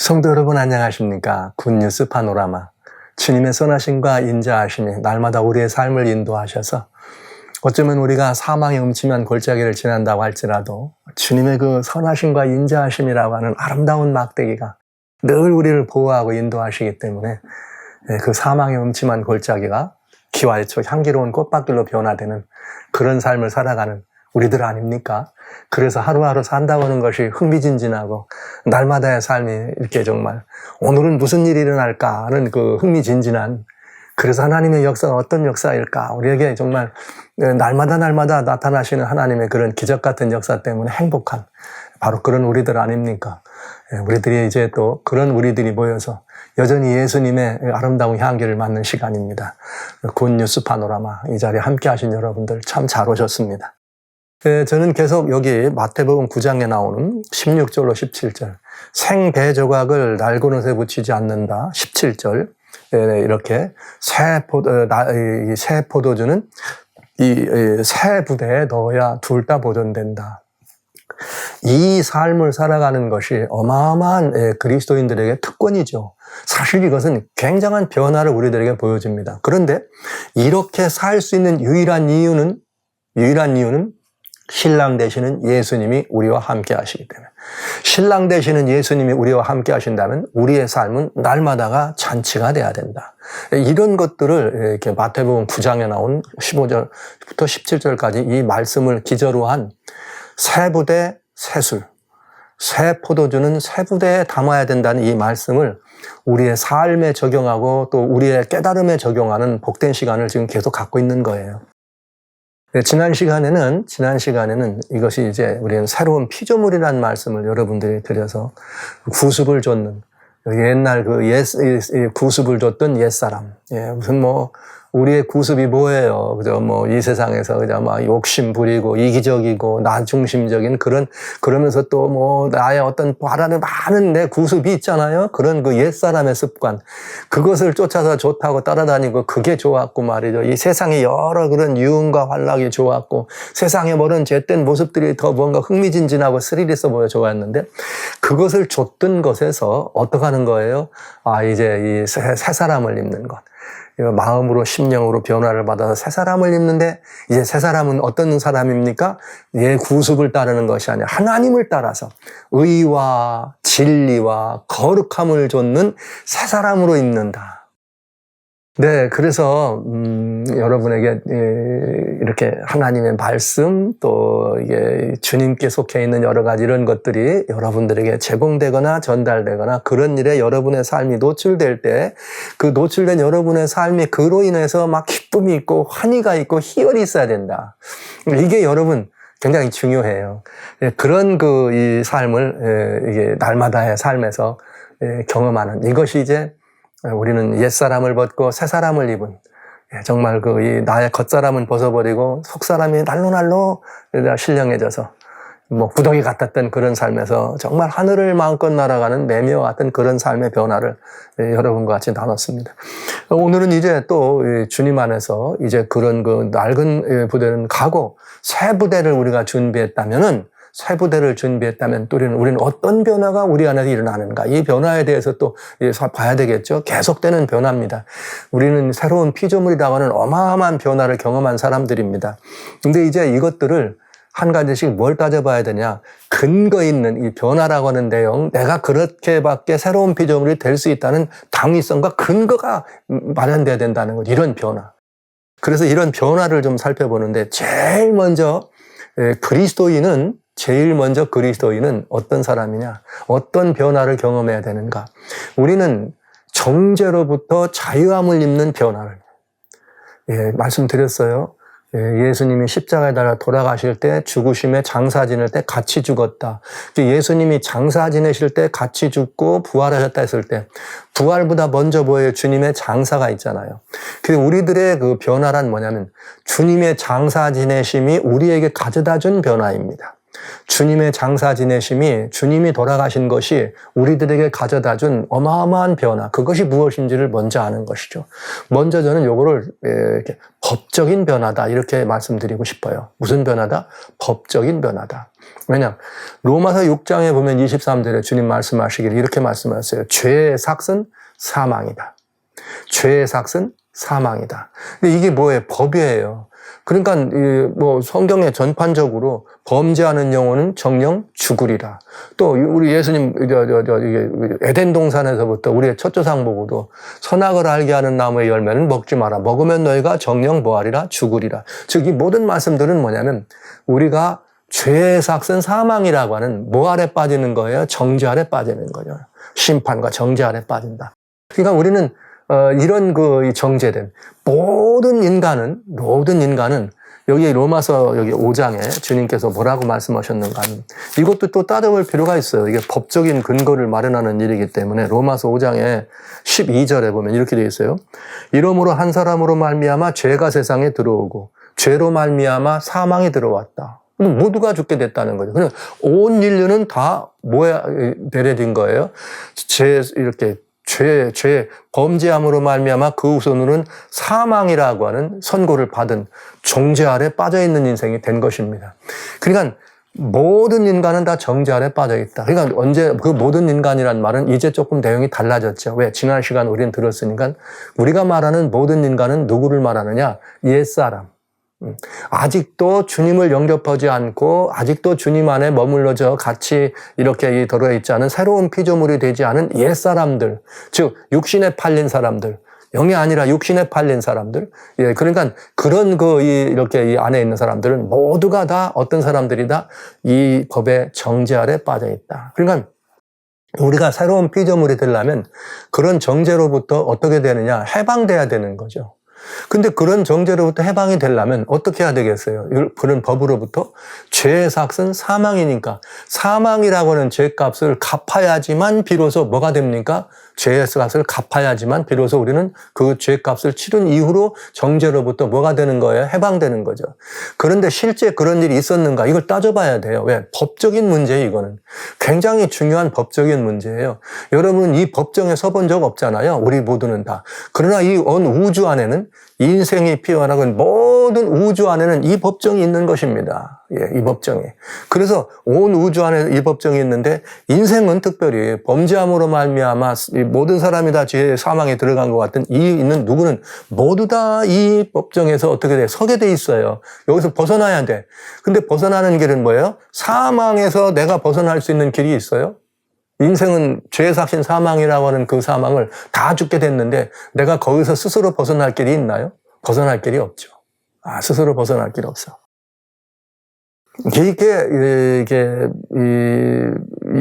성도 여러분 안녕하십니까? 굿뉴스 파노라마. 주님의 선하심과 인자하심이 날마다 우리의 삶을 인도하셔서 어쩌면 우리가 사망의 음침한 골짜기를 지난다고 할지라도 주님의 그 선하심과 인자하심이라고 하는 아름다운 막대기가 늘 우리를 보호하고 인도하시기 때문에 그 사망의 음침한 골짜기가 기와 애초 향기로운 꽃밭길로 변화되는 그런 삶을 살아가는 우리들 아닙니까? 그래서 하루하루 산다고 하는 것이 흥미진진하고 날마다의 삶이 이렇게 정말 오늘은 무슨 일이 일어날까 하는 그 흥미진진한, 그래서 하나님의 역사가 어떤 역사일까, 우리에게 정말 날마다 나타나시는 하나님의 그런 기적 같은 역사 때문에 행복한 바로 그런 우리들 아닙니까? 우리들이 이제 또 그런 우리들이 모여서 여전히 예수님의 아름다운 향기를 맡는 시간입니다. 굿뉴스 파노라마, 이 자리에 함께 하신 여러분들 참 잘 오셨습니다. 저는 계속 여기 마태복음 9장에 나오는 16절로 17절, 생배 조각을 날고넛에 붙이지 않는다 17절, 이렇게 새 포도주는 이 새 부대에 넣어야 둘 다 보존된다. 이 삶을 살아가는 것이 어마어마한 그리스도인들에게 특권이죠. 사실 이것은 굉장한 변화를 우리들에게 보여줍니다. 그런데 이렇게 살 수 있는 유일한 이유는 신랑 되시는 예수님이 우리와 함께 하시기 때문에, 신랑 되시는 예수님이 우리와 함께 하신다면 우리의 삶은 날마다가 잔치가 돼야 된다. 이런 것들을 이렇게 마태복음 9장에 나온 15절부터 17절까지 이 말씀을 기저로 한 새 부대 새술, 새 포도주는 새 부대에 담아야 된다는 이 말씀을 우리의 삶에 적용하고 또 우리의 깨달음에 적용하는 복된 시간을 지금 계속 갖고 있는 거예요. 지난 시간에는 이것이 이제 우리는 새로운 피조물이라는 말씀을 여러분들이 드려서 구습을 줬는, 옛날 구습을 줬던 옛사람. 무슨 우리의 구습이 뭐예요? 그죠? 이 세상에서 그죠? 욕심 부리고 이기적이고 나 중심적인 그러면서 또 나의 어떤 바라는 많은 내 구습이 있잖아요. 그런 그 옛사람의 습관. 그것을 쫓아서 좋다고 따라다니고 그게 좋았고 말이죠. 이 세상의 여러 그런 유흥과 환락이 좋았고 세상의 모든 죄된 모습들이 더 뭔가 흥미진진하고 스릴 있어 보여 좋았는데, 그것을 줬던 것에서 어떻게 하는 거예요? 이제 이 새 사람을 입는 것. 마음으로 심령으로 변화를 받아서 새 사람을 입는데, 이제 새 사람은 어떤 사람입니까? 구습을 따르는 것이 아니라 하나님을 따라서 의와 진리와 거룩함을 좇는 새 사람으로 입는다. 네, 그래서 여러분에게 이렇게 하나님의 말씀, 또 이게 주님께 속해 있는 여러 가지 이런 것들이 여러분들에게 제공되거나 전달되거나 그런 일에 여러분의 삶이 노출될 때, 그 노출된 여러분의 삶이 그로 인해서 막 기쁨이 있고 환희가 있고 희열이 있어야 된다. 이게 여러분 굉장히 중요해요. 그런 이 삶을 이게 날마다의 삶에서 경험하는, 이것이 이제 우리는 옛사람을 벗고 새사람을 입은, 정말 이 나의 겉사람은 벗어버리고 속사람이 날로 신령해져서 구더기 같았던 그런 삶에서 정말 하늘을 마음껏 날아가는 매미와 같은 그런 삶의 변화를 여러분과 같이 나눴습니다. 오늘은 이제 또 주님 안에서 이제 그런 그 낡은 부대는 가고 새 부대를 우리가 새 부대를 준비했다면 또 우리는 어떤 변화가 우리 안에서 일어나는가, 이 변화에 대해서 또 봐야 되겠죠. 계속되는 변화입니다. 우리는 새로운 피조물이라고 하는 어마어마한 변화를 경험한 사람들입니다. 근데 이제 이것들을 한 가지씩 뭘 따져봐야 되냐, 근거 있는 이 변화라고 하는 내용, 내가 그렇게밖에 새로운 피조물이 될 수 있다는 당위성과 근거가 마련돼야 된다는 것, 이런 변화. 그래서 이런 변화를 좀 살펴보는데, 제일 먼저 그리스도인은 어떤 사람이냐, 어떤 변화를 경험해야 되는가. 우리는 정죄로부터 자유함을 입는 변화를, 말씀드렸어요. 예수님이 십자가에 달아 돌아가실 때, 죽으심에 장사 지낼 때 같이 죽었다. 예수님이 장사 지내실 때 같이 죽고 부활하셨다 했을 때, 부활보다 먼저 보여요. 주님의 장사가 있잖아요. 그래서 우리들의 그 변화란 뭐냐면, 주님의 장사 지내심이 우리에게 가져다 준 변화입니다. 주님의 장사 지내심이 주님이 돌아가신 것이 우리들에게 가져다 준 어마어마한 변화, 그것이 무엇인지를 먼저 아는 것이죠. 먼저 저는 요거를 이렇게 법적인 변화다 이렇게 말씀드리고 싶어요. 무슨 변화다? 법적인 변화다. 왜냐? 로마서 6장에 보면 23절에 주님 말씀하시기를 이렇게 말씀하셨어요. 죄의 삭은 사망이다. 죄의 삭은 사망이다. 근데 이게 뭐예요? 법이에요. 그러니까 뭐 성경에 전판적으로 범죄하는 영혼은 정령 죽으리라. 또 우리 예수님 에덴 동산에서부터 우리의 첫 조상 보고도 선악을 알게 하는 나무의 열매는 먹지 마라. 먹으면 너희가 정령 뭐하리라? 죽으리라. 즉 이 모든 말씀들은 뭐냐면 우리가 죄의 삭은 사망이라고 하는 뭐 아래 빠지는 거예요? 정죄 아래 빠지는 거죠. 심판과 정죄 아래 빠진다. 그러니까 우리는 이런 그 정죄된 모든 인간은 여기 로마서 여기 5장에 주님께서 뭐라고 말씀하셨는가 하면 이것도 또 따져볼 필요가 있어요. 이게 법적인 근거를 마련하는 일이기 때문에 로마서 5장에 12절에 보면 이렇게 되어 있어요. 이러므로 한 사람으로 말미암아 죄가 세상에 들어오고 죄로 말미암아 사망이 들어왔다. 모두가 죽게 됐다는 거죠. 그냥 온 인류는 다 뭐야 배려된 거예요. 죄 범죄함으로 말미암아 그 후손으로는 사망이라고 하는 선고를 받은 정죄 아래 빠져 있는 인생이 된 것입니다. 그러니까 모든 인간은 다 정죄 아래 빠져 있다. 그러니까 언제 그 모든 인간이란 말은 이제 조금 내용이 달라졌죠. 왜? 지난 시간 우리는 들었으니까 우리가 말하는 모든 인간은 누구를 말하느냐? 옛사람. 아직도 주님을 영접하지 않고 아직도 주님 안에 머물러져 같이 이렇게 들어있지 않은 새로운 피조물이 되지 않은 옛사람들, 즉 육신에 팔린 사람들, 영이 아니라 육신에 팔린 사람들. 예, 그러니까 그런 이렇게 이 안에 있는 사람들은 모두가 다 어떤 사람들이다? 이 법의 정죄 아래 빠져 있다. 그러니까 우리가 새로운 피조물이 되려면 그런 정죄로부터 어떻게 되느냐? 해방돼야 되는 거죠. 근데 그런 정죄로부터 해방이 되려면 어떻게 해야 되겠어요? 그런 법으로부터 죄의 삭은 사망이니까 사망이라고 하는 죄값을 갚아야지만 비로소 뭐가 됩니까? 죄의 삭을 갚아야지만 비로소 우리는 그 죄값을 치른 이후로 정죄로부터 뭐가 되는 거예요? 해방되는 거죠. 그런데 실제 그런 일이 있었는가? 이걸 따져봐야 돼요. 왜? 법적인 문제예요, 이거는. 굉장히 중요한 법적인 문제예요. 여러분은 이 법정에 서본 적 없잖아요. 우리 모두는 다. 그러나 이 온 우주 안에는 인생이 피어나건 모든 우주 안에는 이 법정이 있는 것입니다. 예, 이 법정이. 그래서 온 우주 안에 이 법정이 있는데 인생은 특별히 범죄함으로 말미암아 모든 사람이 다 죄의 사망에 들어간 것 같은 이 있는 누구는 모두 다 이 법정에서 어떻게 돼? 서게 돼 있어요. 여기서 벗어나야 돼. 근데 벗어나는 길은 뭐예요? 사망에서 내가 벗어날 수 있는 길이 있어요? 인생은 죄의 삭신 사망이라고 하는 그 사망을 다 죽게 됐는데 내가 거기서 스스로 벗어날 길이 있나요? 벗어날 길이 없죠. 스스로 벗어날 길이 없어. 이게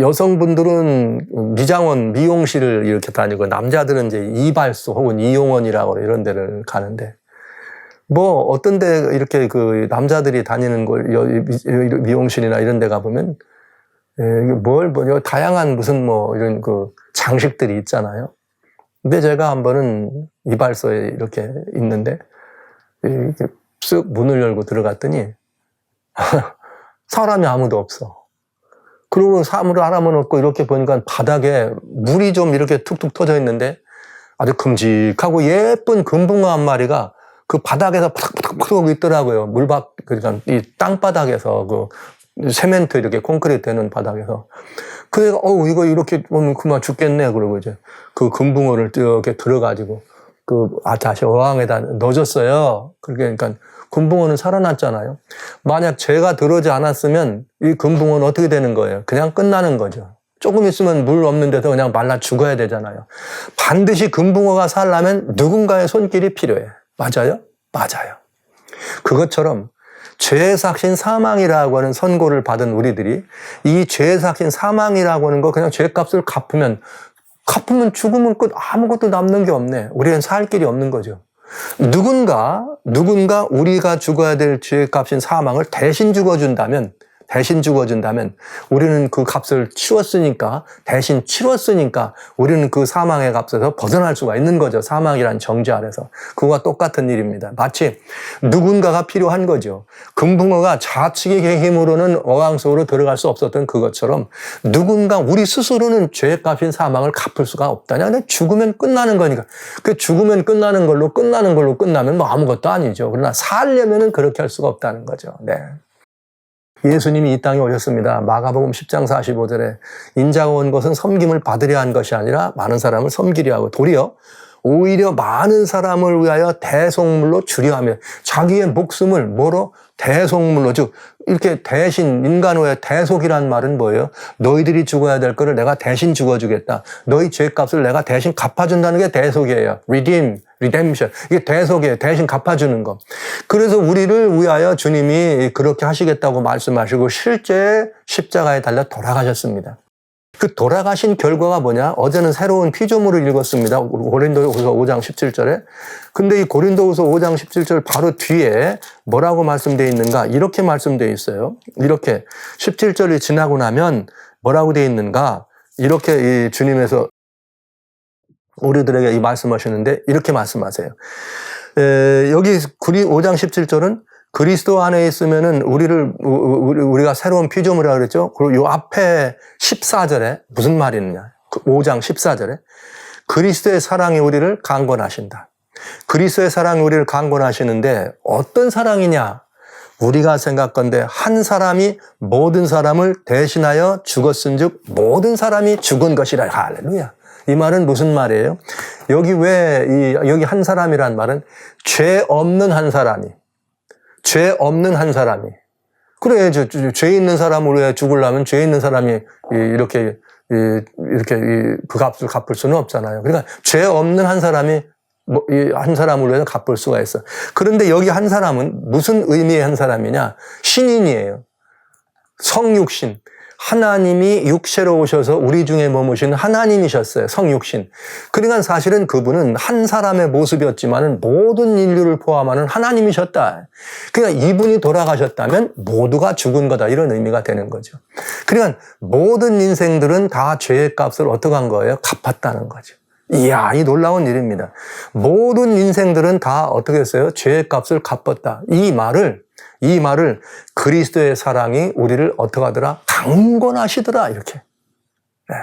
여성분들은 미장원, 미용실을 이렇게 다니고 남자들은 이제 이발소 혹은 이용원이라고 이런 데를 가는데 뭐 어떤 데 이렇게 그 남자들이 다니는 미용실이나 이런 데 가보면 다양한 무슨 이런 그 장식들이 있잖아요. 근데 제가 한 번은 이발소에 이렇게 있는데, 이렇게 쓱 문을 열고 들어갔더니, 사람이 아무도 없어. 그리고 사물을 알아만 없고 이렇게 보니까 바닥에 물이 좀 이렇게 툭툭 터져 있는데, 아주 큼직하고 예쁜 금붕어 한 마리가 그 바닥에서 푸덕푸덕 있더라고요. 그러니까 이 땅바닥에서 세멘트 이렇게 콘크리트 되는 바닥에서. 그래서 이거 이렇게 보면 그만 죽겠네. 그러고 이제 그 금붕어를 이렇게 들어가지고 다시 어항에다 넣어줬어요. 그러니까 금붕어는 살아났잖아요. 만약 죄가 들어오지 않았으면 이 금붕어는 어떻게 되는 거예요? 그냥 끝나는 거죠. 조금 있으면 물 없는 데서 그냥 말라 죽어야 되잖아요. 반드시 금붕어가 살려면 누군가의 손길이 필요해. 맞아요? 맞아요. 그것처럼 죄의 삭신 사망이라고 하는 선고를 받은 우리들이 이 죄의 삭신 사망이라고 하는 거 그냥 죄값을 갚으면 죽으면 끝, 아무것도 남는 게 없네. 우리는 살 길이 없는 거죠. 누군가 우리가 죽어야 될 죄값인 사망을 대신 죽어준다면 대신 죽어준다면 우리는 그 값을 치렀으니까, 대신 치렀으니까 우리는 그 사망의 값에서 벗어날 수가 있는 거죠. 사망이란 정죄 아래서. 그거와 똑같은 일입니다. 마치 누군가가 필요한 거죠. 금붕어가 자치의 힘으로는 어항 속으로 들어갈 수 없었던 그것처럼 누군가 우리 스스로는 죄의 값인 사망을 갚을 수가 없다냐. 근데 죽으면 끝나는 거니까. 그 죽으면 끝나는 걸로 끝나면 뭐 아무것도 아니죠. 그러나 살려면은 그렇게 할 수가 없다는 거죠. 네. 예수님이 이 땅에 오셨습니다. 마가복음 10장 45절에 인자가 온 것은 섬김을 받으려 한 것이 아니라 많은 사람을 섬기려 하고 도리어 오히려 많은 사람을 위하여 대속물로 주려 하며 자기의 목숨을 뭐로? 대속물로, 즉 이렇게 대신 인간의 대속이란 말은 뭐예요? 너희들이 죽어야 될 거를 내가 대신 죽어주겠다. 너희 죄값을 내가 대신 갚아준다는 게 대속이에요. redemption. 이게 대속이에요. 대신 갚아주는 거. 그래서 우리를 위하여 주님이 그렇게 하시겠다고 말씀하시고 실제 십자가에 달려 돌아가셨습니다. 그 돌아가신 결과가 뭐냐? 어제는 새로운 피조물을 읽었습니다. 고린도후서 5장 17절에. 근데 이 고린도후서 5장 17절 바로 뒤에 뭐라고 말씀되어 있는가? 이렇게 말씀되어 있어요. 이렇게 17절이 지나고 나면 뭐라고 되어 있는가? 이렇게 이 주님에서 우리들에게 이 말씀하시는데 이렇게 말씀하세요. 여기 5장 17절은 그리스도 안에 있으면은 우리가 새로운 피조물이라고 그랬죠. 그리고 요 앞에 14절에 무슨 말이 있느냐. 5장 14절에 그리스도의 사랑이 우리를 강권하신다. 그리스도의 사랑이 우리를 강권하시는데 어떤 사랑이냐? 우리가 생각건대 한 사람이 모든 사람을 대신하여 죽었은즉 모든 사람이 죽은 것이라. 할렐루야. 이 말은 무슨 말이에요? 여기 여기 한 사람이란 말은 죄 없는 한 사람이. 그래, 죄 있는 사람으로 해 죽으려면 죄 있는 사람이 이렇게 그 값을 갚을 수는 없잖아요. 그러니까 죄 없는 한 사람이 한 사람으로 해서 갚을 수가 있어. 그런데 여기 한 사람은 무슨 의미의 한 사람이냐? 신인이에요. 성육신. 하나님이 육체로 오셔서 우리 중에 머무신 하나님이셨어요. 성육신. 그러니까 사실은 그분은 한 사람의 모습이었지만 모든 인류를 포함하는 하나님이셨다. 그러니까 이분이 돌아가셨다면 모두가 죽은 거다. 이런 의미가 되는 거죠. 그러니까 모든 인생들은 다 죄의 값을 어떻게 한 거예요? 갚았다는 거죠. 이야, 이 놀라운 일입니다. 모든 인생들은 다 어떻게 했어요? 죄의 값을 갚았다. 이 말을 그리스도의 사랑이 우리를 어떻게 하더라? 강권하시더라. 이렇게. 네.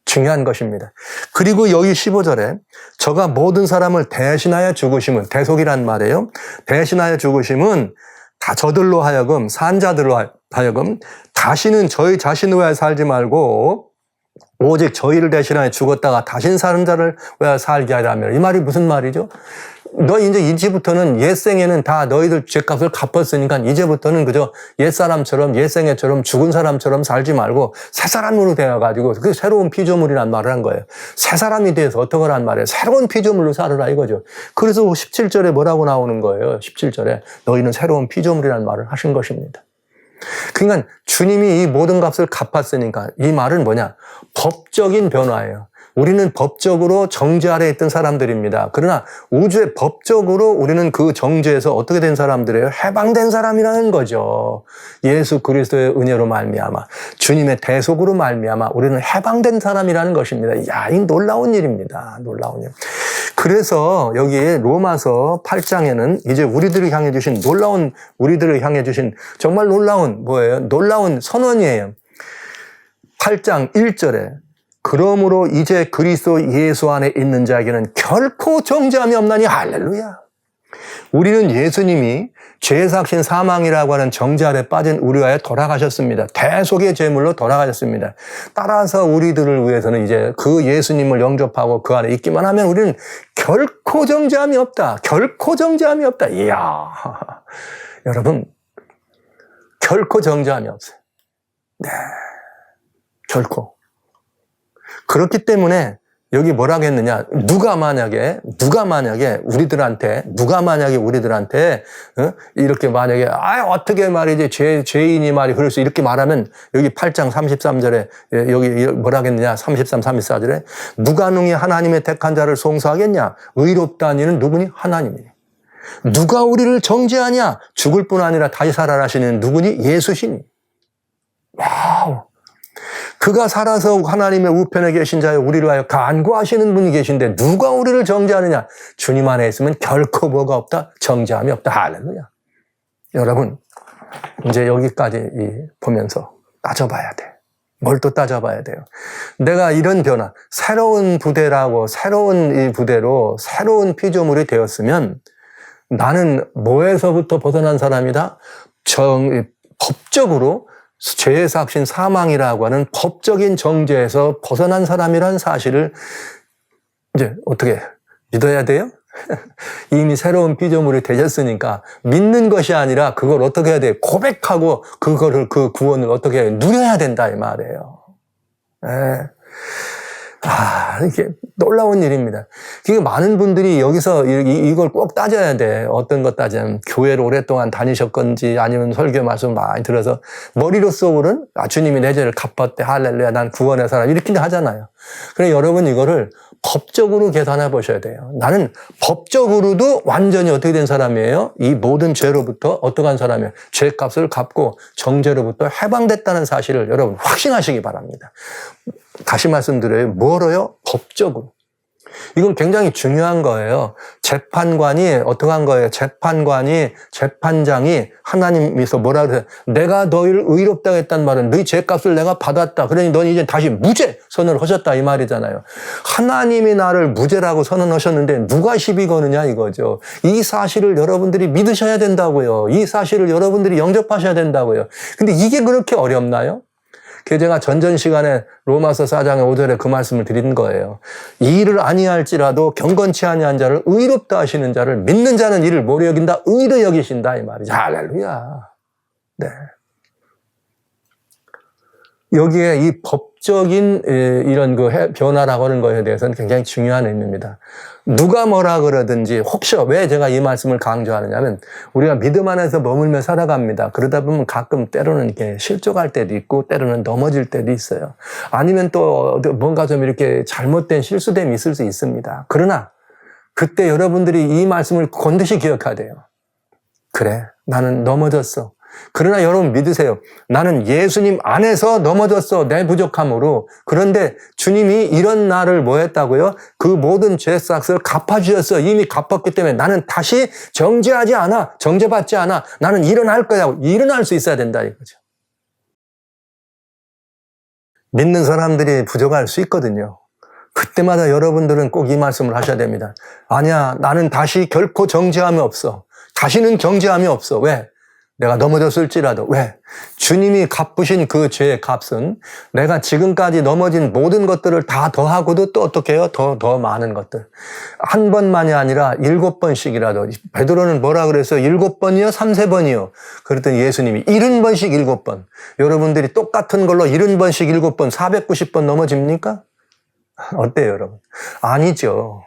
중요한 것입니다. 그리고 여기 15절에 저가 모든 사람을 대신하여 죽으심은, 대속이란 말이에요. 대신하여 죽으심은 다 저들로 하여금, 산자들로 하여금 다시는 저희 자신을 위하여 살지 말고 오직 저희를 대신하여 죽었다가 다신 사는 자를 위하여 살게 하라며. 이 말이 무슨 말이죠? 너 이제부터는 옛생에는 다 너희들 죄값을 갚았으니까 이제부터는 그저 옛사람처럼 옛생애처럼 죽은 사람처럼 살지 말고 새 사람으로 되어가지고 그 새로운 피조물이란 말을 한 거예요. 새 사람이 돼서 어떻게 하란 말이에요? 새로운 피조물로 살아라 이거죠. 그래서 17절에 뭐라고 나오는 거예요? 17절에 너희는 새로운 피조물이란 말을 하신 것입니다. 그러니까 주님이 이 모든 값을 갚았으니까 이 말은 뭐냐? 법적인 변화예요. 우리는 법적으로 정죄 아래에 있던 사람들입니다. 그러나 우주의 법적으로 우리는 그 정죄에서 어떻게 된 사람들이에요? 해방된 사람이라는 거죠. 예수 그리스도의 은혜로 말미암아 주님의 대속으로 말미암아 우리는 해방된 사람이라는 것입니다. 야, 이 놀라운 일입니다. 놀라운 일. 그래서 여기 로마서 8장에는 이제 우리들을 향해 주신 정말 놀라운 뭐예요? 놀라운 선언이에요. 8장 1절에 그러므로 이제 그리스도 예수 안에 있는 자에게는 결코 정죄함이 없나니. 할렐루야. 우리는 예수님이 죄삭신 사망이라고 하는 정죄 아래 빠진 우리 위하여 돌아가셨습니다. 대속의 제물로 돌아가셨습니다. 따라서 우리들을 위해서는 이제 그 예수님을 영접하고 그 안에 있기만 하면 우리는 결코 정죄함이 없다. 결코 정죄함이 없다. 이야. 여러분, 결코 정죄함이 없어요. 네. 결코. 그렇기 때문에 여기 뭐라고 했느냐? 누가 만약에 우리들한테 이렇게 만약에 어떻게 말이지 죄인이 말이 그럴 수 이렇게 말하면 여기 8장 33절에 여기 뭐라고 했느냐? 33, 34절에 누가 능히 하나님의 택한 자를 송사하겠냐? 의롭다는 이는 누구니? 하나님이니. 누가 우리를 정죄하냐? 죽을 뿐 아니라 다시 살아나시는 누구니? 예수시니. 와우. 그가 살아서 하나님의 우편에 계신 자여 우리를 위하여 간구하시는 분이 계신데 누가 우리를 정죄하느냐? 주님 안에 있으면 결코 뭐가 없다? 정죄함이 없다. 할렐루야. 여러분, 이제 여기까지 보면서 따져봐야 돼. 뭘 또 따져봐야 돼요. 내가 이런 변화, 새로운 부대라고, 새로운 이 부대로 새로운 피조물이 되었으면 나는 뭐에서부터 벗어난 사람이다? 법적으로 죄의 삭신 사망이라고 하는 법적인 정죄에서 벗어난 사람이라는 사실을 이제 어떻게 믿어야 돼요? 이미 새로운 피조물이 되셨으니까 믿는 것이 아니라 그걸 어떻게 해야 돼요? 고백하고 그거를 그 구원을 어떻게 해야 누려야 된다 이 말이에요. 네. 이게 놀라운 일입니다. 이게 많은 분들이 여기서 이걸 꼭 따져야 돼. 어떤 것 따지면 교회를 오랫동안 다니셨건지 아니면 설교 말씀 많이 들어서 머리로 쏘고는 주님이 내 죄를 갚았대. 할렐루야. 난 구원의 사람. 이렇게 하잖아요. 그래 여러분 이거를 법적으로 계산해 보셔야 돼요. 나는 법적으로도 완전히 어떻게 된 사람이에요? 이 모든 죄로부터 어떠한 사람이에요? 죄값을 갚고 정죄로부터 해방됐다는 사실을 여러분 확신하시기 바랍니다. 다시 말씀드려요. 뭐로요? 법적으로. 이건 굉장히 중요한 거예요. 재판관이 어떠한 거예요? 재판장이 하나님께서 뭐라 그래요? 내가 너희를 의롭다고 했단 말은 너희 죄값을 내가 받았다. 그러니 너는 이제 다시 무죄 선언을 하셨다 이 말이잖아요. 하나님이 나를 무죄라고 선언하셨는데 누가 시비 거느냐 이거죠. 이 사실을 여러분들이 믿으셔야 된다고요. 이 사실을 여러분들이 영접하셔야 된다고요. 근데 이게 그렇게 어렵나요? 제가 전전 시간에 로마서 4장의 5절에 그 말씀을 드린 거예요. 이 일을 아니할지라도 경건치 아니한 자를 의롭다 하시는 자를 믿는 자는 이를 뭐로 여긴다? 의로 여기신다 이 말이죠. 할렐루야. 네. 여기에 이 법적인 이런 그 변화라고 하는 것에 대해서는 굉장히 중요한 의미입니다. 누가 뭐라 그러든지 혹시 왜 제가 이 말씀을 강조하느냐면 우리가 믿음 안에서 머물며 살아갑니다. 그러다 보면 가끔 때로는 이렇게 실족할 때도 있고 때로는 넘어질 때도 있어요. 아니면 또 뭔가 좀 이렇게 잘못된 실수됨이 있을 수 있습니다. 그러나 그때 여러분들이 이 말씀을 반드시 기억해야 돼요. 그래, 나는 넘어졌어. 그러나 여러분 믿으세요. 나는 예수님 안에서 넘어졌어. 내 부족함으로. 그런데 주님이 이런 나를 뭐 했다고요? 그 모든 죄싹을 갚아주셨어. 이미 갚았기 때문에 나는 다시 정죄하지 않아. 정죄받지 않아. 나는 일어날 거야. 일어날 수 있어야 된다 이거죠. 믿는 사람들이 부족할 수 있거든요. 그때마다 여러분들은 꼭 이 말씀을 하셔야 됩니다. 아니야, 나는 다시 결코 정죄함이 없어. 다시는 정죄함이 없어. 왜? 내가 넘어졌을지라도. 왜? 주님이 갚으신 그 죄의 값은 내가 지금까지 넘어진 모든 것들을 다 더하고도 또 어떻게 해요? 더 많은 것들. 한 번만이 아니라 7번씩이라도. 베드로는 뭐라 그랬어요? 7번이요? 3세번이요? 그랬더니 예수님이 70번씩 7번. 여러분들이 똑같은 걸로 70번씩 7번, 490번 넘어집니까? 어때요, 여러분? 아니죠.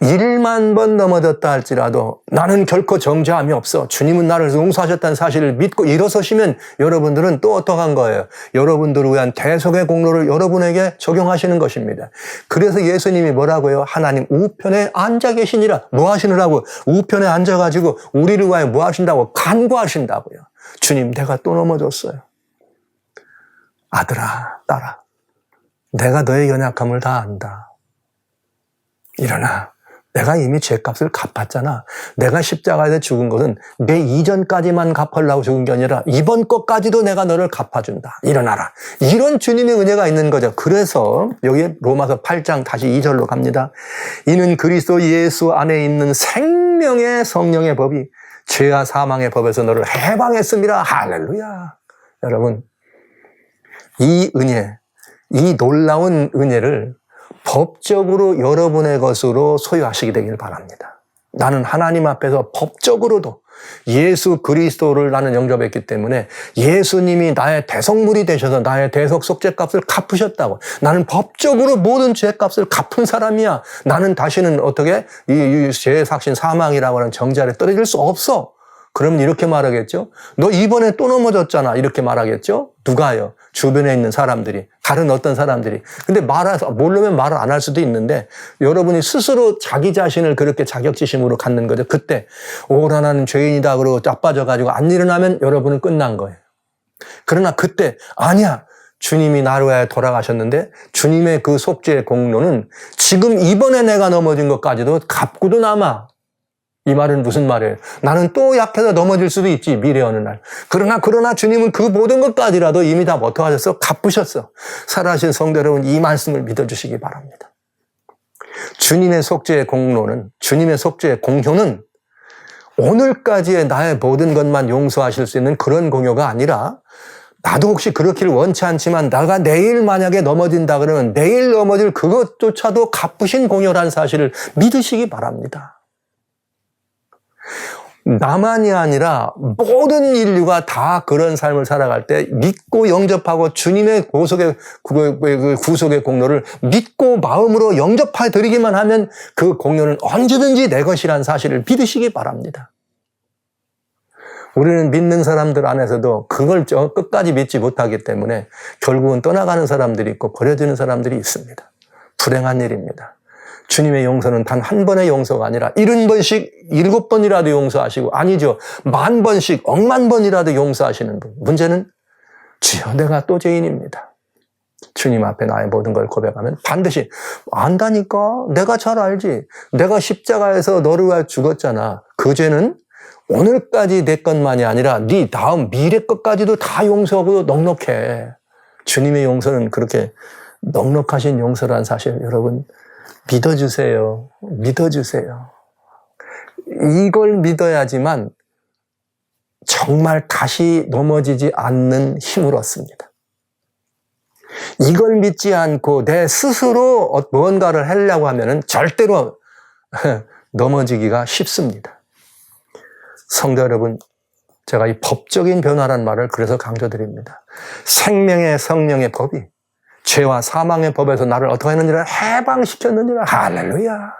1만 번 넘어졌다 할지라도 나는 결코 정죄함이 없어. 주님은 나를 용서하셨다는 사실을 믿고 일어서시면 여러분들은 또 어떡한 거예요? 여러분들을 위한 대속의 공로를 여러분에게 적용하시는 것입니다. 그래서 예수님이 뭐라고요? 하나님 우편에 앉아 계시니라. 뭐 하시느라고? 우편에 앉아가지고 우리를 위하여 뭐 하신다고? 간구하신다고요. 주님, 내가 또 넘어졌어요. 아들아, 딸아, 내가 너의 연약함을 다 안다. 일어나. 내가 이미 죄값을 갚았잖아. 내가 십자가에서 죽은 것은 내 이전까지만 갚으려고 죽은 게 아니라 이번 것까지도 내가 너를 갚아준다. 일어나라. 이런 주님의 은혜가 있는 거죠. 그래서 여기 로마서 8장 다시 2절로 갑니다. 이는 그리스도 예수 안에 있는 생명의 성령의 법이 죄와 사망의 법에서 너를 해방했습니다. 할렐루야. 여러분, 이 은혜, 이 놀라운 은혜를 법적으로 여러분의 것으로 소유하시게 되길 바랍니다. 나는 하나님 앞에서 법적으로도 예수 그리스도를 나는 영접했기 때문에 예수님이 나의 대속물이 되셔서 나의 대속 속죄값을 갚으셨다고. 나는 법적으로 모든 죄값을 갚은 사람이야. 나는 다시는 어떻게 이 죄의 삭신 사망이라고 하는 정죄 아래 떨어질 수 없어. 그러면 이렇게 말하겠죠? 너 이번에 또 넘어졌잖아. 이렇게 말하겠죠? 누가요? 주변에 있는 사람들이. 다른 어떤 사람들이. 근데 모르면 말을 안 할 수도 있는데 여러분이 스스로 자기 자신을 그렇게 자격지심으로 갖는 거죠. 그때 오라 나는 죄인이다 그러고 자빠져가지고 안 일어나면 여러분은 끝난 거예요. 그러나 그때 아니야. 주님이 나를 위하여 돌아가셨는데 주님의 그 속죄의 공로는 지금 이번에 내가 넘어진 것까지도 갚고도 남아. 이 말은 무슨 말이에요? 나는 또 약해서 넘어질 수도 있지, 미래 어느 날. 그러나 주님은 그 모든 것까지라도 이미 다 어떻게 하셨어? 갚으셨어. 살아가신 성도 여러분, 이 말씀을 믿어주시기 바랍니다. 주님의 속죄의 공로는, 주님의 속죄의 공효는 오늘까지의 나의 모든 것만 용서하실 수 있는 그런 공효가 아니라 나도 혹시 그렇기를 원치 않지만 내가 내일 만약에 넘어진다 그러면 내일 넘어질 그것조차도 갚으신 공효라는 사실을 믿으시기 바랍니다. 나만이 아니라 모든 인류가 다 그런 삶을 살아갈 때 믿고 영접하고 주님의 구속의 공로를 믿고 마음으로 영접해 드리기만 하면 그 공로는 언제든지 내 것이라는 사실을 믿으시기 바랍니다. 우리는 믿는 사람들 안에서도 그걸 끝까지 믿지 못하기 때문에 결국은 떠나가는 사람들이 있고 버려지는 사람들이 있습니다. 불행한 일입니다. 주님의 용서는 단 한 번의 용서가 아니라 70번씩 7번이라도 용서하시고 아니죠. 10,000번씩 억만 번이라도 용서하시는 분. 문제는 주여 내가 또 죄인입니다. 주님 앞에 나의 모든 걸 고백하면 반드시 안다니까 내가 잘 알지. 내가 십자가에서 너를 위하여 죽었잖아. 그 죄는 오늘까지 내 것만이 아니라 네 다음 미래 것까지도 다 용서하고 넉넉해. 주님의 용서는 그렇게 넉넉하신 용서라는 사실 여러분 믿어주세요. 믿어주세요. 이걸 믿어야지만 정말 다시 넘어지지 않는 힘을 얻습니다. 이걸 믿지 않고 내 스스로 뭔가를 하려고 하면은 절대로 넘어지기가 쉽습니다. 성도 여러분, 제가 이 법적인 변화란 말을 그래서 강조드립니다. 생명의 성령의 법이 죄와 사망의 법에서 나를 어떻게 했는지를 해방시켰는지를 할렐루야.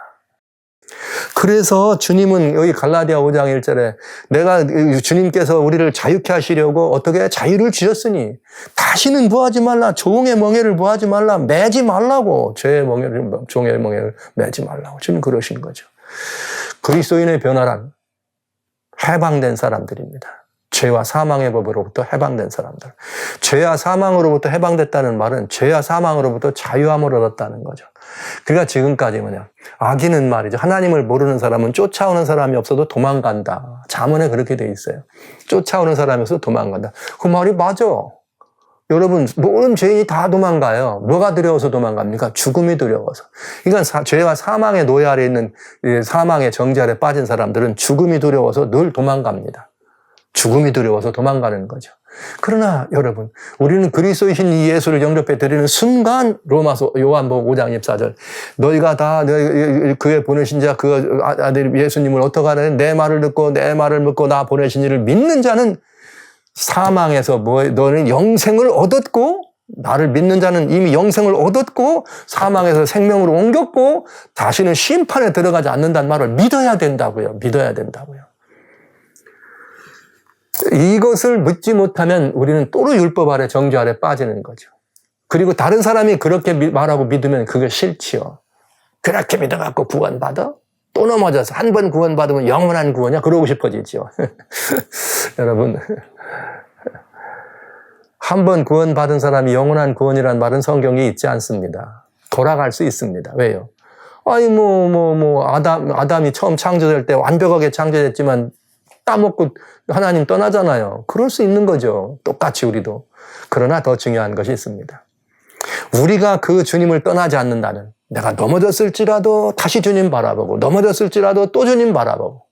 그래서 주님은 여기 갈라디아 5장 1절에 내가 주님께서 우리를 자유케 하시려고 어떻게 자유를 주셨으니 다시는 부하지 말라. 종의 멍에를 부하지 말라. 매지 말라고. 종의 멍에를 매지 말라고. 주님 그러신 거죠. 그리스도인의 변화란 해방된 사람들입니다. 죄와 사망의 법으로부터 해방된 사람들. 죄와 사망으로부터 해방됐다는 말은 죄와 사망으로부터 자유함을 얻었다는 거죠. 그러니까 지금까지 악인은 말이죠. 하나님을 모르는 사람은 쫓아오는 사람이 없어도 도망간다. 잠언에 그렇게 돼 있어요. 쫓아오는 사람이 없어도 도망간다. 그 말이 맞아. 여러분, 모든 죄인이 다 도망가요. 뭐가 두려워서 도망갑니까? 죽음이 두려워서. 그러니까 죄와 사망의 노예 아래 있는 사망의 정죄 아래 빠진 사람들은 죽음이 두려워서 늘 도망갑니다. 죽음이 두려워서 도망가는 거죠. 그러나 여러분, 우리는 그리스도이신 이 예수를 영접해 드리는 순간 로마서 요한복음 5장 24절 너희가 다 그의 보내신 자 그 아들 예수님을 어떻게 하느냐 내 말을 듣고 내 말을 묻고 나 보내신 이를 믿는 자는 사망에서 너는 영생을 얻었고 나를 믿는 자는 이미 영생을 얻었고 사망에서 생명으로 옮겼고 다시는 심판에 들어가지 않는다는 말을 믿어야 된다고요. 믿어야 된다고요. 이것을 믿지 못하면 우리는 또르 율법 아래 정죄 아래 빠지는 거죠. 그리고 다른 사람이 그렇게 말하고 믿으면 그게 싫지요. 그렇게 믿어갖고 구원받아? 또 넘어져서 한 번 구원받으면 영원한 구원이야? 그러고 싶어지죠. 여러분, 한 번 구원받은 사람이 영원한 구원이라는 말은 성경에 있지 않습니다. 돌아갈 수 있습니다. 왜요? 아니, 아담이 처음 창조될 때 완벽하게 창조됐지만 따먹고 하나님 떠나잖아요. 그럴 수 있는 거죠. 똑같이 우리도. 그러나 더 중요한 것이 있습니다. 우리가 그 주님을 떠나지 않는다면 내가 넘어졌을지라도 다시 주님 바라보고 넘어졌을지라도 또 주님 바라보고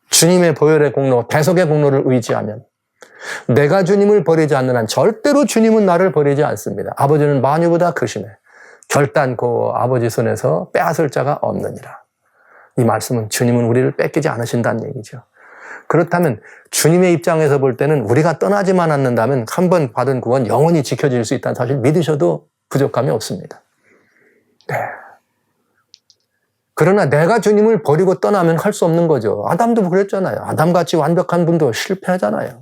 주님의 보혈의 공로, 대속의 공로를 의지하면 내가 주님을 버리지 않는 한 절대로 주님은 나를 버리지 않습니다. 아버지는 만유보다 크시네. 결단코 아버지 손에서 빼앗을 자가 없느니라. 이 말씀은 주님은 우리를 뺏기지 않으신다는 얘기죠. 그렇다면 주님의 입장에서 볼 때는 우리가 떠나지만 않는다면 한 번 받은 구원 영원히 지켜질 수 있다는 사실 믿으셔도 부족함이 없습니다. 네. 그러나 내가 주님을 버리고 떠나면 할 수 없는 거죠. 아담도 그랬잖아요. 아담같이 완벽한 분도 실패하잖아요.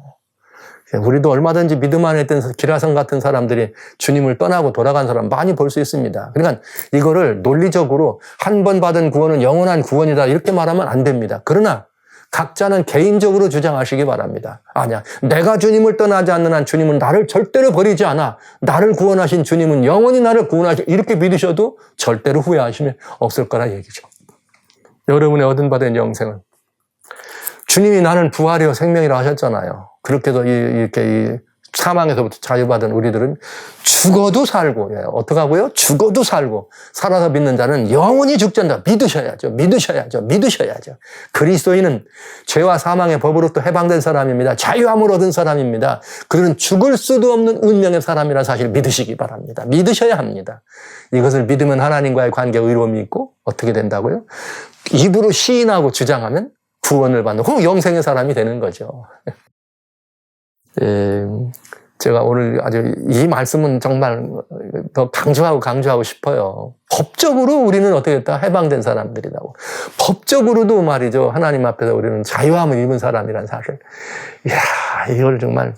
우리도 얼마든지 믿음 안에 있던 기라성 같은 사람들이 주님을 떠나고 돌아간 사람 많이 볼 수 있습니다. 그러니까 이거를 논리적으로 한 번 받은 구원은 영원한 구원이다 이렇게 말하면 안 됩니다. 그러나 각자는 개인적으로 주장하시기 바랍니다. 아니야, 내가 주님을 떠나지 않는 한 주님은 나를 절대로 버리지 않아. 나를 구원하신 주님은 영원히 나를 구원하시. 이렇게 믿으셔도 절대로 후회하심이 없을 거라 얘기죠. 여러분의 얻은 받은 영생은 주님이 나는 부활이요 생명이라 하셨잖아요. 그렇게 해서 이렇게 사망에서부터 자유받은 우리들은 죽어도 살고, 어떻게 하고요? 죽어도 살고, 살아서 믿는 자는 영원히 죽지 않는다. 믿으셔야죠. 믿으셔야죠. 믿으셔야죠. 그리스도인은 죄와 사망의 법으로부터 해방된 사람입니다. 자유함을 얻은 사람입니다. 그들은 죽을 수도 없는 운명의 사람이라 사실 믿으시기 바랍니다. 믿으셔야 합니다. 이것을 믿으면 하나님과의 관계에 의로움이 있고, 어떻게 된다고요? 입으로 시인하고 주장하면 구원을 받는, 그 영생의 사람이 되는 거죠. 제가 오늘 아주 이 말씀은 정말 더 강조하고 싶어요. 법적으로 우리는 어떻게 됐다? 해방된 사람들이라고. 법적으로도 말이죠. 하나님 앞에서 우리는 자유함을 입은 사람이란 사실. 이야, 이걸 정말.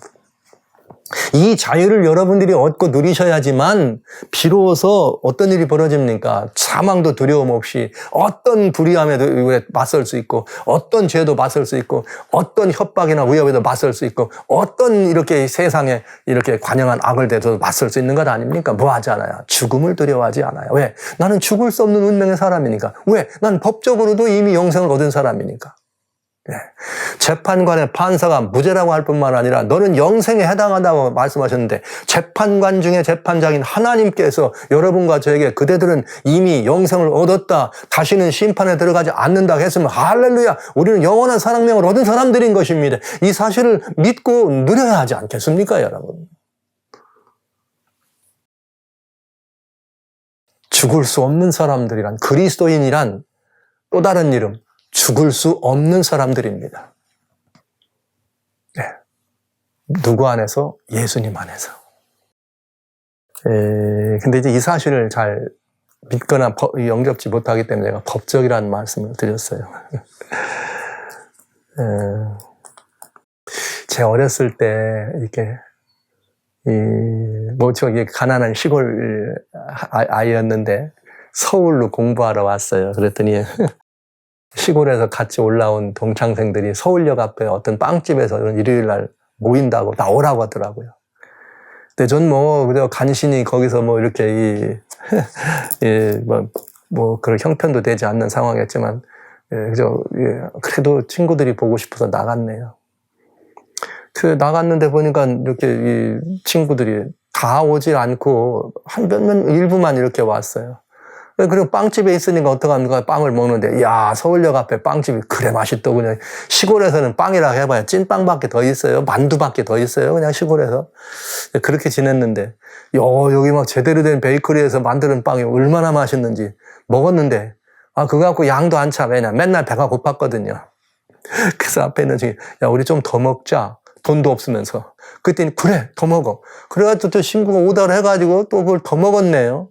이 자유를 여러분들이 얻고 누리셔야지만 비로소 어떤 일이 벌어집니까? 사망도 두려움 없이 어떤 불의함에도 맞설 수 있고 어떤 죄도 맞설 수 있고 어떤 협박이나 위협에도 맞설 수 있고 어떤 이렇게 세상에 이렇게 관영한 악을 대도 맞설 수 있는 것 아닙니까? 뭐 하지 않아요? 죽음을 두려워하지 않아요. 왜? 나는 죽을 수 없는 운명의 사람이니까. 왜? 난 법적으로도 이미 영생을 얻은 사람이니까. 네. 재판관의 판사가 무죄라고 할 뿐만 아니라 너는 영생에 해당한다고 말씀하셨는데 재판관 중에 재판장인 하나님께서 여러분과 저에게 그대들은 이미 영생을 얻었다. 다시는 심판에 들어가지 않는다 했으면 할렐루야. 우리는 영원한 사랑명을 얻은 사람들인 것입니다. 이 사실을 믿고 누려야 하지 않겠습니까, 여러분? 죽을 수 없는 사람들이란 그리스도인이란 또 다른 이름 죽을 수 없는 사람들입니다. 네. 누구 안에서? 예수님 안에서. 근데 이제 이 사실을 잘 믿거나 영접지 못하기 때문에 제가 법적이라는 말씀을 드렸어요. 제 어렸을 때 이렇게 저기 가난한 시골 아이였는데 서울로 공부하러 왔어요. 그랬더니 시골에서 같이 올라온 동창생들이 서울역 앞에 어떤 빵집에서 일요일 날 모인다고 나오라고 하더라고요. 근데 전 그저 간신히 거기서 이렇게 그런 형편도 되지 않는 상황이었지만, 그래도 친구들이 보고 싶어서 나갔네요. 나갔는데 보니까 이렇게 친구들이 다 오질 않고 일부만 이렇게 왔어요. 그리고 빵집에 있으니까 어떡합니까? 빵을 먹는데, 서울역 앞에 빵집이 그래 맛있더군요. 시골에서는 빵이라고 해봐야 찐빵밖에 더 있어요. 만두밖에 더 있어요. 그냥 시골에서. 그렇게 지냈는데, 여기 막 제대로 된 베이커리에서 만드는 빵이 얼마나 맛있는지 먹었는데, 그거 갖고 양도 안 차. 왜냐? 맨날 배가 고팠거든요. 그래서 앞에 있는 중에, 우리 좀 더 먹자. 돈도 없으면서. 그랬더니, 그래, 더 먹어. 그래가지고 또 친구가 오더를 해가지고 또 그걸 더 먹었네요.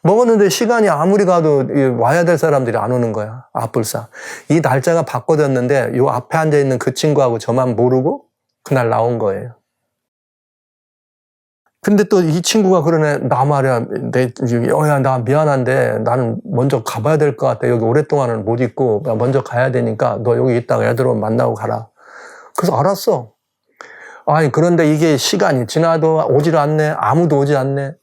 먹었는데 시간이 아무리 가도 와야 될 사람들이 안 오는 거야. 아뿔싸. 이 날짜가 바꿔졌는데 요 앞에 앉아있는 그 친구하고 저만 모르고 그날 나온 거예요. 근데 또 이 친구가 그러네. 나 말이야. 나 미안한데 나는 먼저 가봐야 될 것 같아. 여기 오랫동안은 못 있고 먼저 가야 되니까 너 여기 있다가 애들 오면 만나고 가라. 그래서 알았어. 그런데 이게 시간이 지나도 오질 않네. 아무도 오지 않네.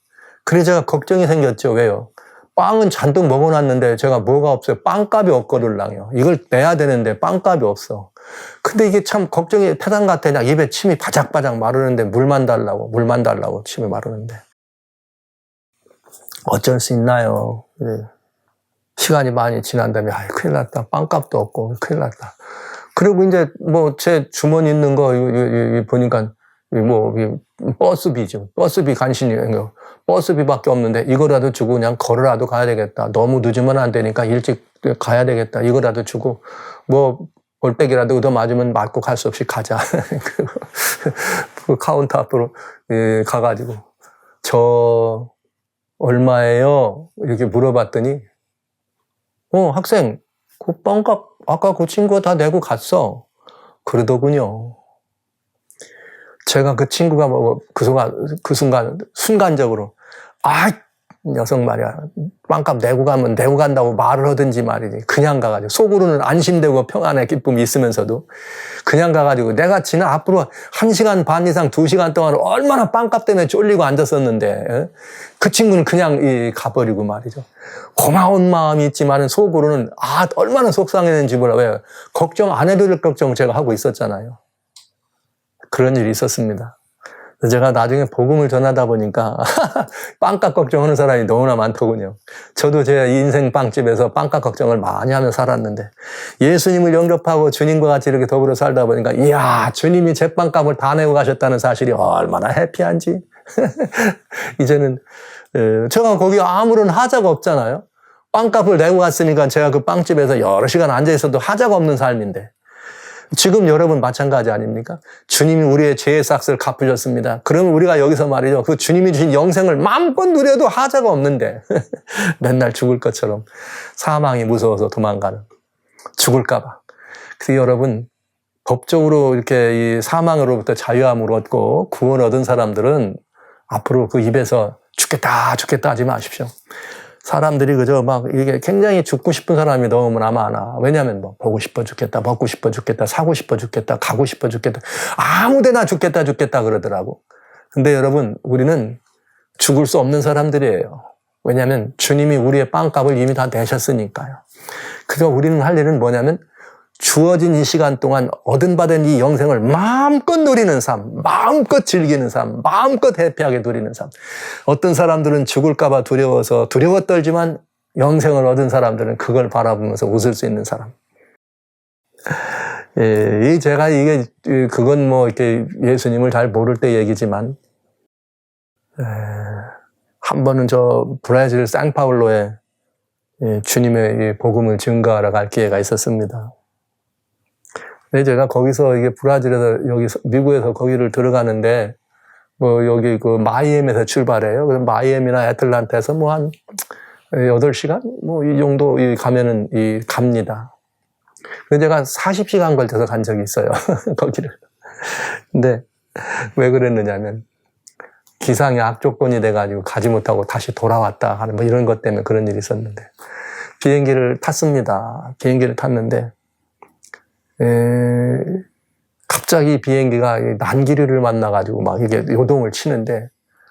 그래서 제가 걱정이 생겼죠. 왜요? 빵은 잔뜩 먹어놨는데 제가 뭐가 없어요? 빵값이 없거든요. 이걸 내야 되는데 빵값이 없어. 근데 이게 참 걱정이 태산 같아. 그냥 입에 침이 바작바작 마르는데 물만 달라고 침이 마르는데. 어쩔 수 있나요? 시간이 많이 지난 다음에 큰일 났다. 빵값도 없고 큰일 났다. 그리고 이제 제 주머니 있는 거 보니까 버스비죠. 버스비 간신히 버스비밖에 없는데 이거라도 주고 그냥 걸어라도 가야 되겠다. 너무 늦으면 안 되니까 일찍 가야 되겠다. 이거라도 주고 볼백이라도 얻어 맞으면 맞고 갈 수 없이 가자. 그 카운터 앞으로 가가지고 저 얼마예요? 이렇게 물어봤더니 학생 그 빵값 아까 그 친구가 다 내고 갔어. 그러더군요. 제가 그 친구가 그 순간, 순간적으로, 녀석 말이야. 빵값 내고 가면 내고 간다고 말을 하든지 말이지. 그냥 가가지고. 속으로는 안심되고 평안의 기쁨이 있으면서도 그냥 가가지고 내가 지난 앞으로 1시간 반 이상 2시간 동안 얼마나 빵값 때문에 쫄리고 앉았었는데, 그 친구는 그냥 가버리고 말이죠. 고마운 마음이 있지만은 속으로는 얼마나 속상했는지 몰라. 왜? 걱정 안 해도 될 걱정 제가 하고 있었잖아요. 그런 일이 있었습니다. 제가 나중에 복음을 전하다 보니까 빵값 걱정하는 사람이 너무나 많더군요. 저도 제 인생 빵집에서 빵값 걱정을 많이 하며 살았는데 예수님을 영접하고 주님과 같이 이렇게 더불어 살다 보니까 이야, 주님이 제 빵값을 다 내고 가셨다는 사실이 얼마나 해피한지. 이제는 제가 거기 아무런 하자가 없잖아요. 빵값을 내고 갔으니까 제가 그 빵집에서 여러 시간 앉아 있어도 하자가 없는 삶인데 지금 여러분 마찬가지 아닙니까? 주님이 우리의 죄의 싹을 갚으셨습니다. 그러면 우리가 여기서 말이죠. 그 주님이 주신 영생을 마음껏 누려도 하자가 없는데 맨날 죽을 것처럼 사망이 무서워서 도망가는, 죽을까 봐. 그래서 여러분, 법적으로 이렇게 이 사망으로부터 자유함을 얻고 구원 얻은 사람들은 앞으로 그 입에서 죽겠다 하지 마십시오. 사람들이 그저 막 이게 굉장히 죽고 싶은 사람이 너무나 많아. 왜냐하면 뭐 보고 싶어 죽겠다, 먹고 싶어 죽겠다, 사고 싶어 죽겠다, 가고 싶어 죽겠다, 아무데나 죽겠다 그러더라고. 근데 여러분, 우리는 죽을 수 없는 사람들이에요. 왜냐하면 주님이 우리의 빵값을 이미 다 내셨으니까요. 그래서 우리는 할 일은 뭐냐면 주어진 이 시간 동안 얻은 받은 이 영생을 마음껏 누리는 삶, 마음껏 즐기는 삶, 마음껏 해피하게 누리는 삶. 어떤 사람들은 죽을까봐 두려워서 두려워 떨지만 영생을 얻은 사람들은 그걸 바라보면서 웃을 수 있는 사람. 제가 그건 뭐 이렇게 예수님을 잘 모를 때 얘기지만, 한 번은 저 브라질 상파울로에 주님의 복음을 증거하러 갈 기회가 있었습니다. 근데 제가 거기서 이게 브라질에서 여기 미국에서 거기를 들어가는데 뭐 여기 그 마이애미에서 출발해요. 그래서 마이애미나 애틀란타에서 뭐 한 8시간 뭐 이 정도 가면은 갑니다. 근데 제가 40시간 걸쳐서 간 적이 있어요. 거기를. 근데 왜 그랬느냐면 기상이 악조건이 돼가지고 가지 못하고 다시 돌아왔다 하는 뭐 이런 것 때문에 그런 일이 있었는데 비행기를 탔습니다. 비행기를 탔는데 갑자기 비행기가 난기류를 만나가지고 막 이게 요동을 치는데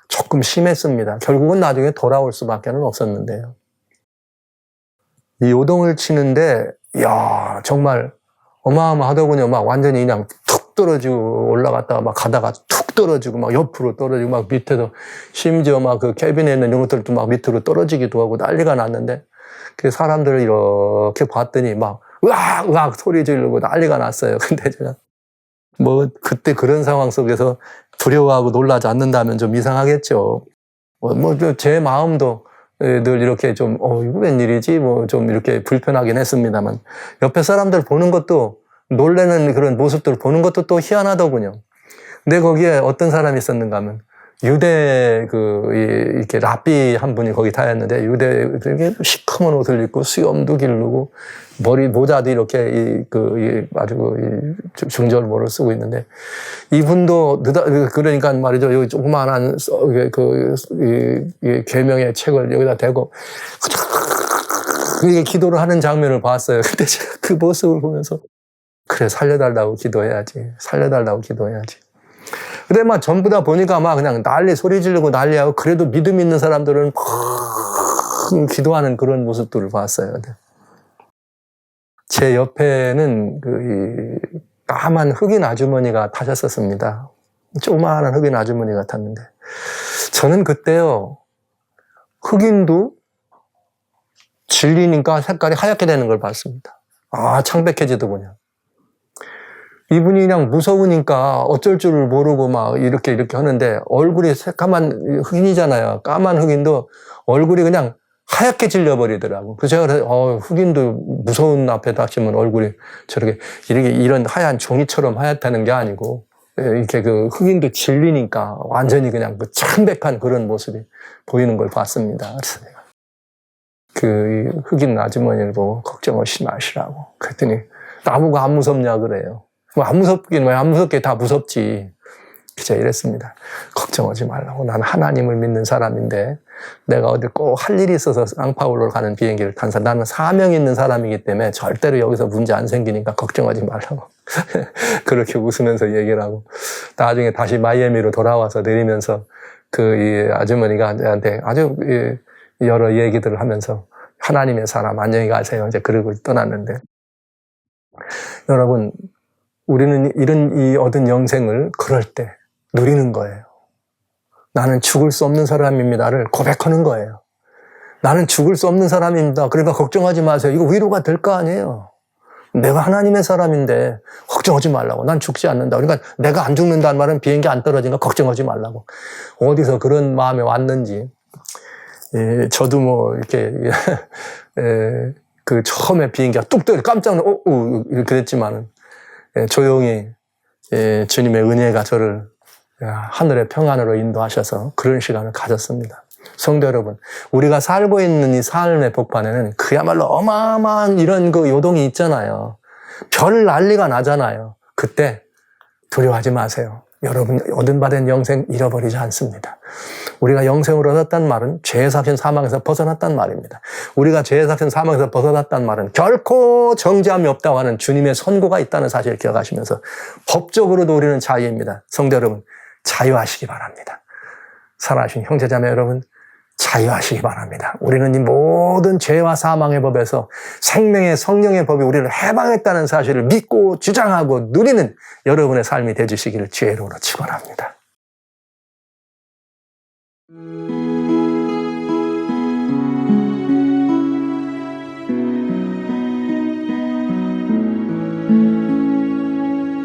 조금 심했습니다. 결국은 나중에 돌아올 수밖에 없었는데요. 이 요동을 치는데, 이야, 정말 어마어마하더군요. 막 완전히 그냥 툭 떨어지고 올라갔다가 막 가다가 툭 떨어지고 막 옆으로 떨어지고 막 밑에도 심지어 막 그 캐빈에 있는 것들도 막 밑으로 떨어지기도 하고 난리가 났는데 그 사람들을 이렇게 봤더니 막 으악 소리 지르고 난리가 났어요. 근데 제가 뭐 그때 그런 상황 속에서 두려워하고 놀라지 않는다면 좀 이상하겠죠. 뭐 제 마음도 늘 이렇게 좀 이거 웬일이지 뭐 좀 이렇게 불편하긴 했습니다만 옆에 사람들 보는 것도 놀라는 그런 모습들을 보는 것도 또 희한하더군요. 근데 거기에 어떤 사람이 있었는가 하면 유대 이렇게 랍비 한 분이 거기 타였는데 유대 되게 시커먼 옷을 입고 수염도 기르고 모자도 이렇게 아주 중절모를 쓰고 있는데 이분도 그러니까 말이죠. 여기 조그마한 계명의 책을 여기다 대고 기도를 하는 장면을 봤어요. 근데 제가 그 모습을 보면서 그래 살려달라고 기도해야지. 근데 막 전부 다 보니까 막 그냥 소리 지르고 난리하고 그래도 믿음 있는 사람들은 막 기도하는 그런 모습들을 봤어요. 제 옆에는 까만 흑인 아주머니가 타셨었습니다. 조그마한 흑인 아주머니가 탔는데 저는 그때요 흑인도 질리니까 색깔이 하얗게 되는 걸 봤습니다. 창백해지더군요. 이분이 그냥 무서우니까 어쩔 줄을 모르고 막 이렇게 하는데 얼굴이 새까만 흑인이잖아요. 까만 흑인도 얼굴이 그냥 하얗게 질려버리더라고. 그래서 제가 흑인도 무서운 앞에 닥치면 얼굴이 저렇게 이런 하얀 종이처럼 하얗다는 게 아니고 이렇게 흑인도 질리니까 완전히 그냥 창백한 그런 모습이 보이는 걸 봤습니다. 그래서 내가 흑인 아주머니를 보고 걱정하지 마시라고. 그랬더니 나보고 안 무섭냐 그래요. 안 무섭긴 왜 안 무섭게 다 무섭지. 그저 이랬습니다. 걱정하지 말라고. 난 하나님을 믿는 사람인데 내가 어디 꼭 할 일이 있어서 상파울로 가는 비행기를 탄 사람, 나는 사명이 있는 사람이기 때문에 절대로 여기서 문제 안 생기니까 걱정하지 말라고. 그렇게 웃으면서 얘기를 하고, 나중에 다시 마이애미로 돌아와서 내리면서 이 아주머니가 저한테 아주 여러 얘기들을 하면서 하나님의 사람 안녕히 가세요 이제 그러고 떠났는데, 여러분 우리는 이 얻은 영생을 그럴 때 누리는 거예요. 나는 죽을 수 없는 사람입니다를 고백하는 거예요. 나는 죽을 수 없는 사람입니다. 그러니까 걱정하지 마세요. 이거 위로가 될 거 아니에요. 내가 하나님의 사람인데 걱정하지 말라고. 난 죽지 않는다. 그러니까 내가 안 죽는다는 말은 비행기 안 떨어지니까 걱정하지 말라고. 어디서 그런 마음에 왔는지. 저도 뭐 이렇게 그 처음에 비행기가 뚝 떨어져 깜짝 그랬지만은 조용히 주님의 은혜가 저를 하늘의 평안으로 인도하셔서 그런 시간을 가졌습니다. 성도 여러분, 우리가 살고 있는 이 삶의 복판에는 그야말로 어마어마한 이런 그 요동이 있잖아요. 별 난리가 나잖아요. 그때 두려워하지 마세요. 여러분 얻은 바 된 영생 잃어버리지 않습니다. 우리가 영생을 얻었단 말은 죄의 삭신 사망에서 벗어났단 말입니다. 우리가 죄의 삭신 사망에서 벗어났단 말은 결코 정죄함이 없다고 하는 주님의 선고가 있다는 사실을 기억하시면서 법적으로도 우리는 자유입니다. 성도 여러분, 자유하시기 바랍니다. 사랑하신 형제자매 여러분, 자유하시기 바랍니다. 우리는 이 모든 죄와 사망의 법에서 생명의 성령의 법이 우리를 해방했다는 사실을 믿고 주장하고 누리는 여러분의 삶이 되주시기를 주의 이름으로 축원합니다.